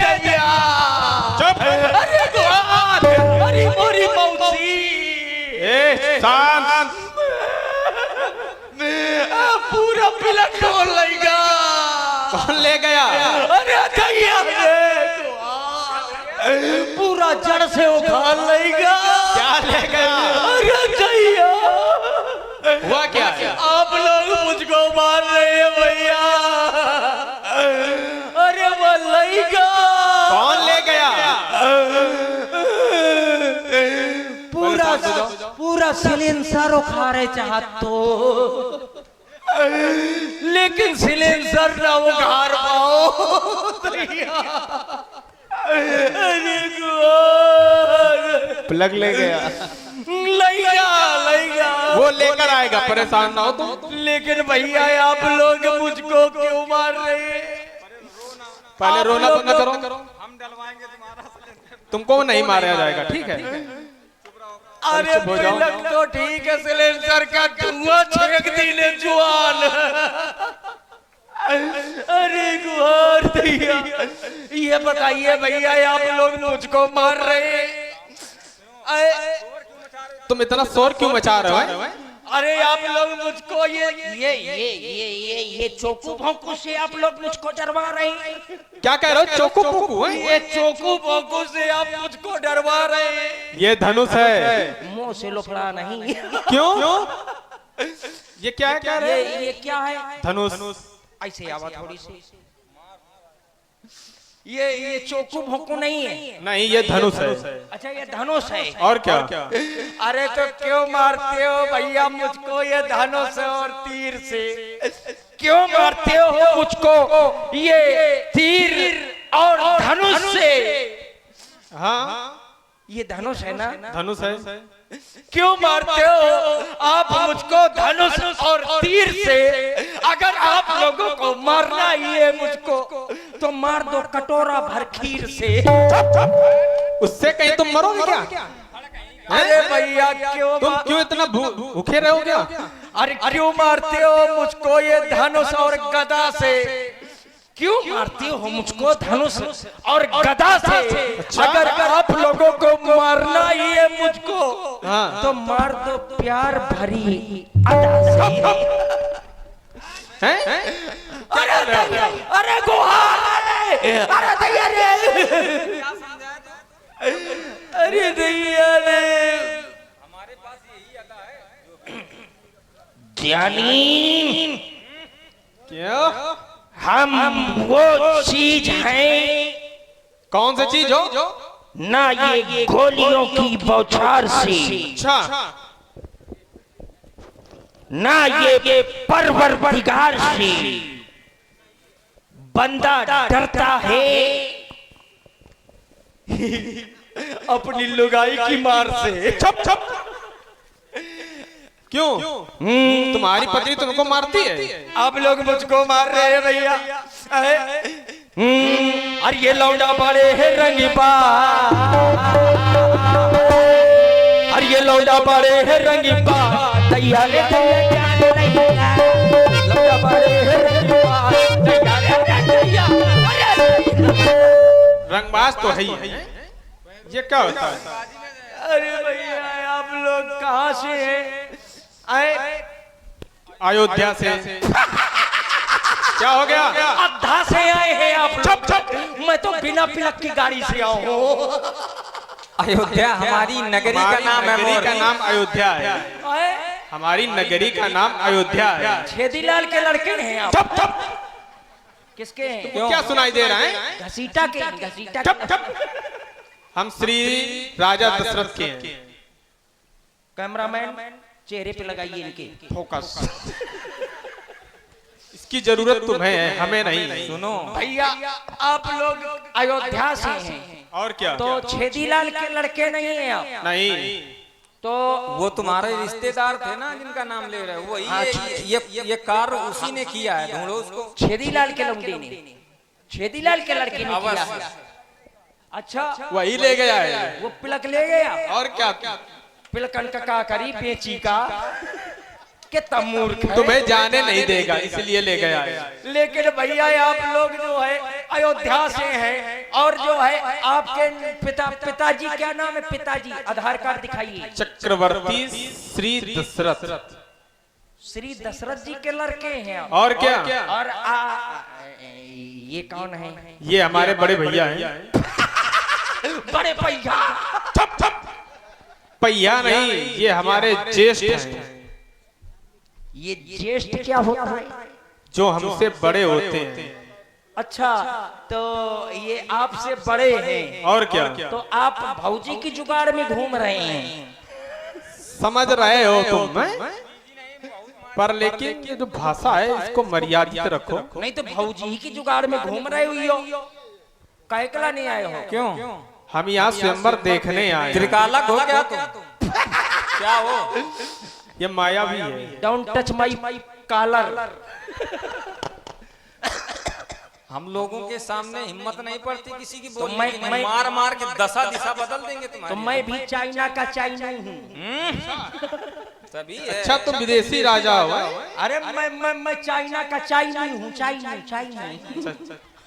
दैया। चुप। अरे गुहार, अरे मोरी मौसी। शांत। पूरा पिलक खोल लेगा। कौन ले गया? अरे दैया पूरा जड़ से उखाड़ लेगा। क्या ले गया? अरे दैया हुआ क्या? आप लोग मुझको मार रहे हैं भैया। अरे वो लेगा। कौन ले गया? पूरा सिलेंसर उखाड़े चाहत तो, लेकिन सिलेंसर ना उखाड़ पाओ। अरे प्लग ले गया। लेगा वो लेकर आएगा, परेशान ना हो तुम। लेकिन भैया आप लोग मुझको क्यों मार रहे हैं? पहले रोना बंद करो। हम डलवाएंगे तुम्हारा। तुमको नहीं मारा जाएगा, ठीक है? अरे पिलक तो ठीक है, सिलेंसर का धुआं छेक दीने जुआन। अरे गुहार दैया, ये बताइए भैया आप लोग मुझको मार रहे हैं? तुम इतना शोर क्यों मचा रहे हो? अरे आप लोग मुझको ये चोकू भोंकू से आप लोग मुझको डरवा रहे हैं। क्या कह रहे हो? चोकू पोकू है? ये चोकू भोंकू से आप मुझको डरवा रहे हैं। ये धनुष है। मुंह से लोफड़ा नहीं। क्यों? ये क्या है? क्या ये क्या है? धनुष। ऐसे आवा थोड़ी सी। ये चोकू भोंकू नहीं है। नहीं, ये धनुष है। अच्छा ये धनुष है। और क्या? अरे तो क्यों मारते हो भैया मुझको ये धनुष और तीर से? क्यों मारते हो मुझको ये तीर और धनुष से? हाँ, ये धनुष है ना? धनुष है। क्यों मारते हो आप मुझको धनुष और तीर से? अगर आप लोगों को मारना ही है मुझको तो मार दो कटोरा भर खीर से। उससे कहीं तुम मरोगे क्या? अरे भैया तुम क्यों इतना भूखे रहो क्या? अरे क्यों मारते हो मुझको ये धनुष और गदा से? क्यों मारते हो मुझको धनुष और गदा से? अच्छा? अगर आप लोगों को मारना ही है मुझको हाँ। तो मार दो प्यार भरी अदा से। हैं? अरे गुहार, अरे दैया रे, अरे दैया रे, हमारे पास यही अदा है। ज्ञानी क्या? हम वो चीज हैं। कौन सी चीज हो? ना ये गोलियों की बौछार से, अच्छा। ना ये परवरदिगार से बंदा डरता है अपनी लुगाई की मार से। छप छप। क्यों? तुम्हारी पत्नी तुमको मारती है? आप लोग मुझको मार रहे हैं भैया। अरे ये लौंडा बड़े है रंगीबा, अरे ये लौंडा बड़े है रंगीबा, दैया रे लौंडा बड़े है रंगीबा, दैया रे दैया। रंगबाज तो है ही है। ये क्या होता है? अरे भैया आप लोग कहाँ से हैं? अयोध्या से। क्या हो गया? अयोध्या से आए हैं आप लोग? मैं तो बिना पिलक की गाड़ी से आऊँ हूँ। अयोध्या हमारी नगरी का नाम है। नगरी का नाम अयोध्या है। हमारी नगरी का नाम अयोध्या है। छेदीलाल के लड़के हैं आप? किसके हैं? क्या सुनाई दे रहा है? घसीटा के, घसीटा के। हम श्री राजा दशरथ के हैं। कैमरामैन चेहरे पे लगाइए इनके फोकस। इसकी जरूरत तुम्हें है, हमें नहीं। सुनो भैया आप लोग अयोध्या से हैं और क्या? तो छेदीलाल के लड़के नहीं हैं आप? नहीं। तो वो तुम्हारे रिश्तेदार थे ना जिनका नाम ले रहे हो, वही ये कार्य उसी ने किया है। ढूंढो उसको। छेदीलाल के लौंडे ने, छेदीलाल के लड़के ने किया है। अच्छा वही ले गया है। वो पिलक ले गया। और क्या? पिलकन का करी बेची का कितना मूर्ख है। तुम्हें जाने नहीं देगा इसलिए ले गया है। लेकिन भैया आप लोग जो है अयोध्या से हैं और जो है आपके पिताजी क्या नाम है? पिताजी आधार कार्ड दिखाइए। चक्रवर्ती श्री दशरथ। श्री दशरथ जी के लड़के हैं आप। और क्या? और ये कौन है? ये हमारे बड़े भैया हैं। बड़े भैया? भैया नहीं, ये हमारे ज्येष्ठ हैं। ये ज्येष्ठ क्या होता है? जो हमसे बड़े होते हैं। अच्छा, तो ये आपसे बड़े हैं। और क्या? तो आप भौजी की जुगाड़ में घूम रहे हैं, समझ रहे हो तुम? पर लेकिन ये जो भाषा है इसको मर्यादित रखो। नहीं तो भौजी की जुगाड़ में घूम रहे हो, कैकला नहीं आए हो? क्यों? हम यहाँ स्वयंवर देखने आए। त्रिकालक हो क्या तुम? क्या हो? ये माया भी है। Don't touch my collar. हम लोगों के सामने हिम्मत नहीं पड़ती किसी की तो बोलने की। मार मार के दशा दिशा बदल देंगे तुम्हारी। तो मैं भी चाइना का चाइना हूँ। तभी है। अच्छा तुम विदेशी राजा हो? अरे मैं चाइना का चाइना हूँ। चाइना।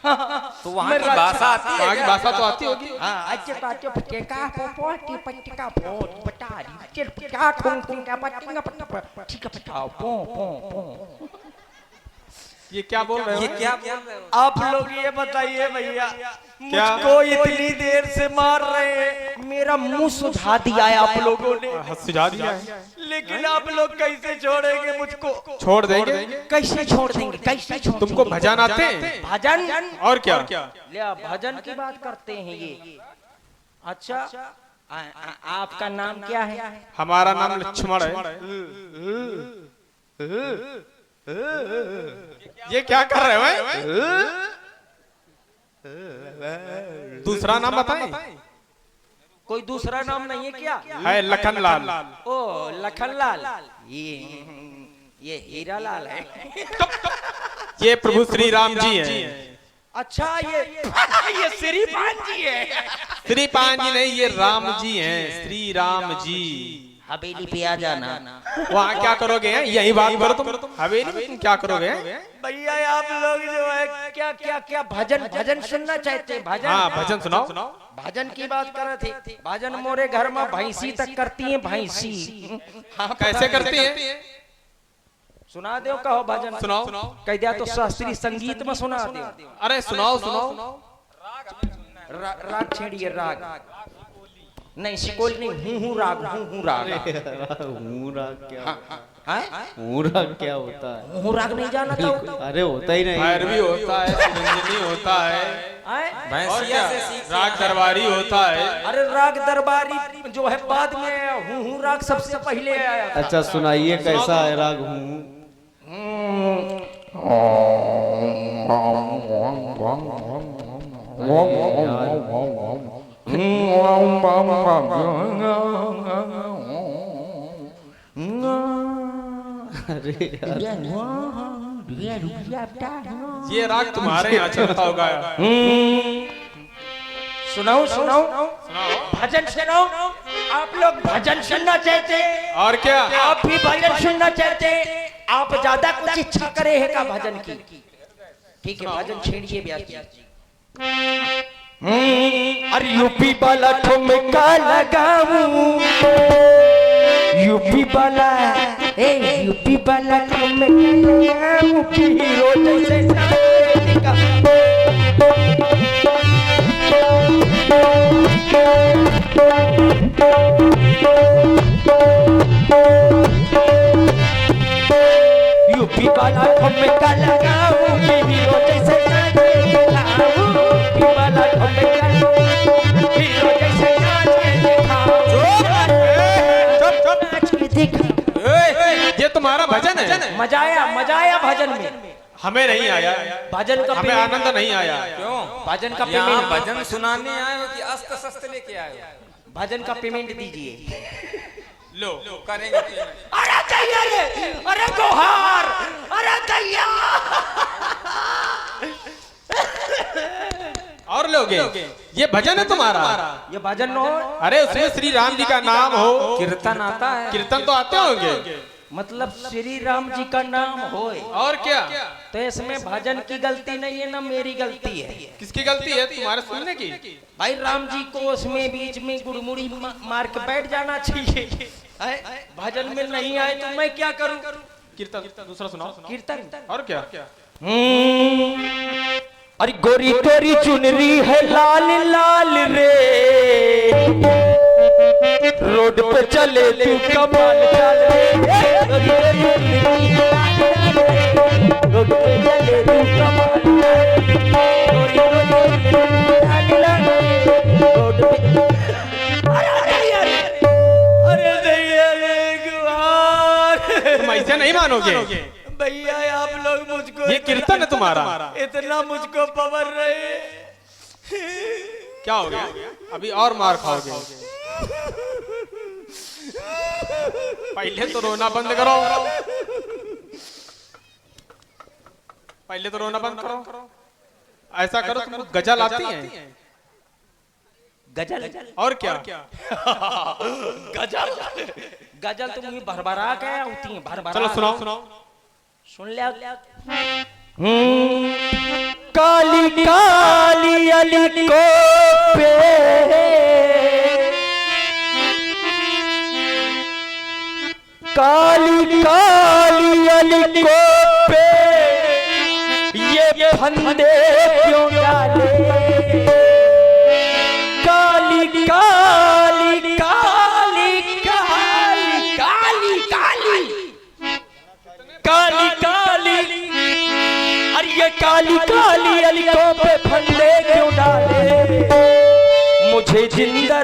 तो वहाँ की भाषा आती है? वहाँ की भाषा तो आती होगी। ये क्या बोल रहे हो? ये क्या बोल रहे हो? आप लोग ये बताइए भैया, मुझको इतनी देर से मार रहे हैं, मेरा मुंह सुझा दिया है आप लोगों ने। सुझा दिया है। लेकिन आप लोग कैसे छोड़ेंगे मुझको? छोड़ देंगे। कैसे छोड़ देंगे? कैसे छोड़ तुमको भजन आते हैं? भजन? और क्या? ले भजन की बात करते हैं ये। अच्छा, आपका नाम क्या है? हमारा नाम लक्ष्मण है। ये क्या कर रहे हो? दूसरा नाम बताएं। कोई दूसरा नाम नहीं है क्या? है लखनलाल। ओ लखनलाल। ये हीरालाल है। ये प्रभु श्री राम जी हैं। अच्छा, ये श्रीपान जी है। श्रीपान जी नहीं, ये राम जी हैं। श्री राम जी। हवेली पे आ जाना। वहाँ क्या करोगे? यही बात करो तुम। हवेली में तुम क्या करोगे? भैया आप लोग जो है क्या क्या क्या भजन सुनना चाहते हैं? भजन? हाँ भजन सुनाओ। भजन की बात कर रहे थे। भजन मोरे घर में भैंसी तक करती है। भैंसी कैसे करती है? सुना दो, कहो भजन सुनाओ। कह दिया तो शास्त्रीय संगीत में सुना दो। अरे सुनाओ। राग छेड़िए। राग नहीं, शिकोल नहीं, हूँ राग। हूँ राग क्या होता है? हूँ राग नहीं जाना था? अरे होता ही नहीं। भैरवी होता है, रंजनी होता है, और क्या? राग दरबारी होता है। अरे राग दरबारी जो है बाद में, हूँ राग सबसे पहले आया। अच्छा सुनाइए, कैसा है राग हूँ? ये राग तुम्हारे यहाँ चलता होगा। सुनाओ भजन सुनाओ। आप लोग भजन सुनना चाहते? और क्या? आप भी भजन सुनना चाहते? आप ज्यादा कुछ इच्छा करे है का भजन की? ठीक है, भजन छेड़िए व्यास जी। अरे यूपी वाला ठुमका लगाऊं, यूपी वाला ठुमका लगाऊं, हीरो जैसे का। यूपी वाला ठुमका लगाऊं, हीरो जैसे ये तुम्हारा भजन है? मजा आया भजन में? हमें नहीं आया। भजन का हमें आनंद नहीं आया। क्यों? भजन का यहाँ पेमेंट? भजन सुनाने आए हो कि अस्त्र शस्त्र लेके आए हो? भजन का पेमेंट दीजिए। लो करेंगे पेमेंट। अरे चाहिए, अरे गोहार, अरे दैया। और लोगे? ये भजन है तुम्हारा? ये भजन हो? अरे उसमें श्री राम जी का नाम हो। कीर्तन आता है? कीर्तन तो आते होंगे। मतलब श्री राम जी का नाम होए। और क्या? तो इसमें भजन की गलती नहीं है ना मेरी गलती है। किसकी गलती है? तुम्हारे सुनने की। भाई राम जी को उसमें बीच में गुड़मुड़ी मार के बैठ जाना चाहिए। भजन में नहीं आए तो मैं क्या करूं? कीर्तन दूसरा सुनाओ। कीर्तन। और क्या? अरे गोरी तेरी चुनरी है लाल लाल रे, रोड पे चले तू कमाल चाल रे। रोड पे चले तू कमाल रोड पे। तुम ऐसे नहीं मानोगे भैया आप लोग मुझको ये कीर्तन है तुम्हारा। इतना मुझको पावर रहे। क्या हो गया? अभी और मार खाओगे। पहले तो रोना बंद करो। पहले तो रोना बंद करो। ऐसा करो, तुम गजल आती हैं? गजल। और क्या? गजल। गजल तो मुझे भरभरा के होती है। भरभरा। चलो सुनाओ। सुन ले। काली काली अली को पे काली काली अली को पे ये फंदे क्यों डाले? काली काली काली काली काली काली काली काली। अरे ये काली काली अली को पे फंदे क्यों डाले? मुझे जिंदा